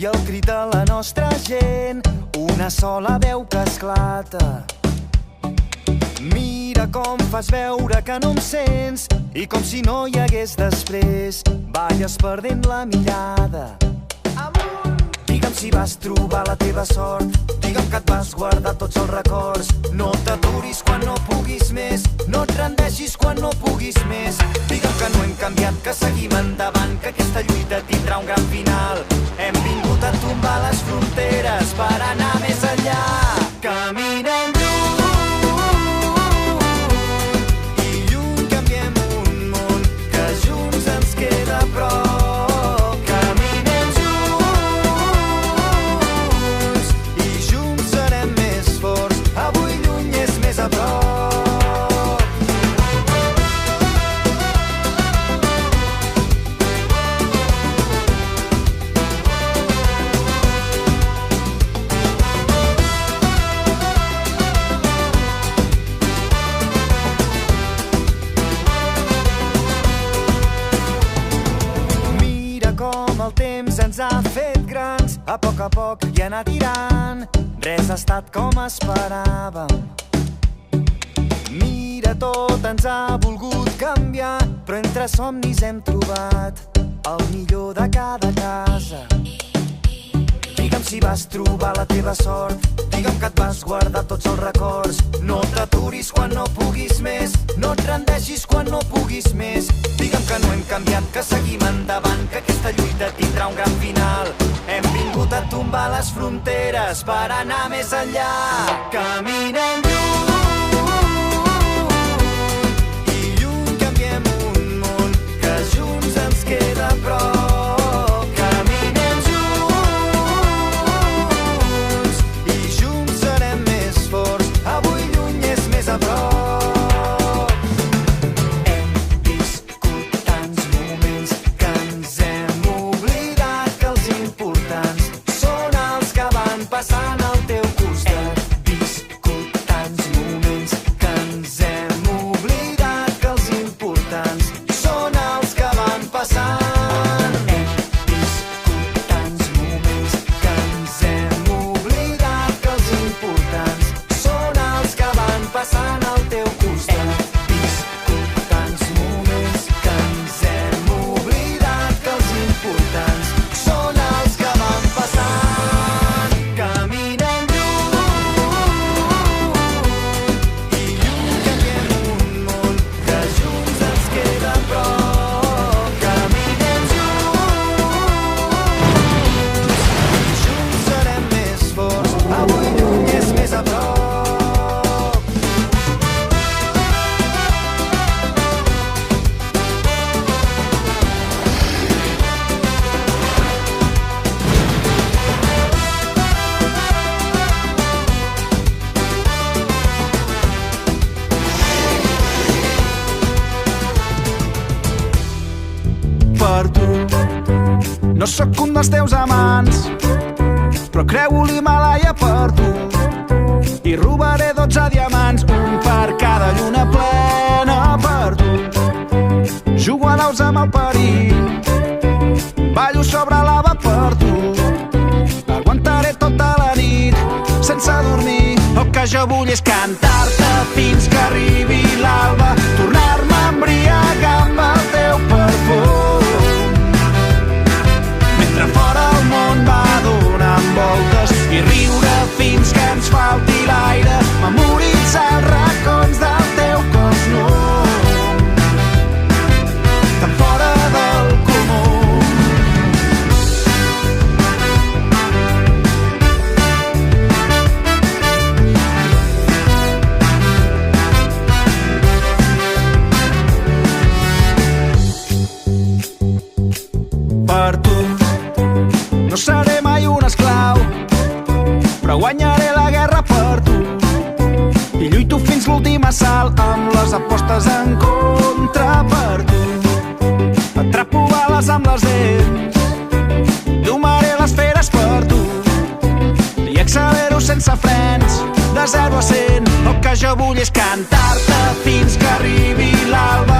i el crit de la nostra gent, una sola veu que esclata. Mira com fas veure que no em sents i com si no hi hagués després, balles perdent la mirada. Digue'm si vas trobar la teva sort, digue'm que et vas guardar tots els records. No t'aturis quan no puguis més, no et rendeixis quan no puguis més. Digue'm que no hem canviat, que seguim endavant, que aquesta lluita tindrà un gran final. Hem vingut a tombar les fronteres per anar més enllà. Caminem lluny i lluny canviem un món que junts ens queda a prop. Ens ha fet grans, a poc i anar tirant. Res ha estat com esperàvem. Mira, tot ens ha volgut canviar, però entre somnis hem trobat el millor de cada casa. Digue'm si vas trobar la teva sort, digue'm que et vas guardar tots els records. No t'aturis quan no puguis més, no et rendeixis quan no puguis més. Digue'm que no hem canviat, que seguim endavant, que aquesta lluita tindrà un gran final. Hem vingut a tombar les fronteres per anar més enllà. Caminem lluny i lluny canviem un món que junts ens queda a prop. No sóc un dels teus amants, però creu l'Himàlaia per tu. I robaré 12 diamants, un per cada lluna plena per tu. Jugo a daus amb el perill, ballo sobre lava per tu. Aguantaré tota la nit sense dormir. El que jo vull és cantar-te fins que arribi l'alba, tornar-me a embriagar amb el teu perfum. Fora el món va donant voltes i riure fins que ens falti l'aire, memoritzar els racons del teu cos nu, tan fora del comú. Per tu no seré mai un esclau, però guanyaré la guerra per tu. I lluito fins l'últim assalt amb les apostes en contra per tu. Atrapo bales amb les dents, domaré les feres per tu. I accelero sense frens, de 0 a 100. El que jo vull és cantar-te fins que arribi l'alba,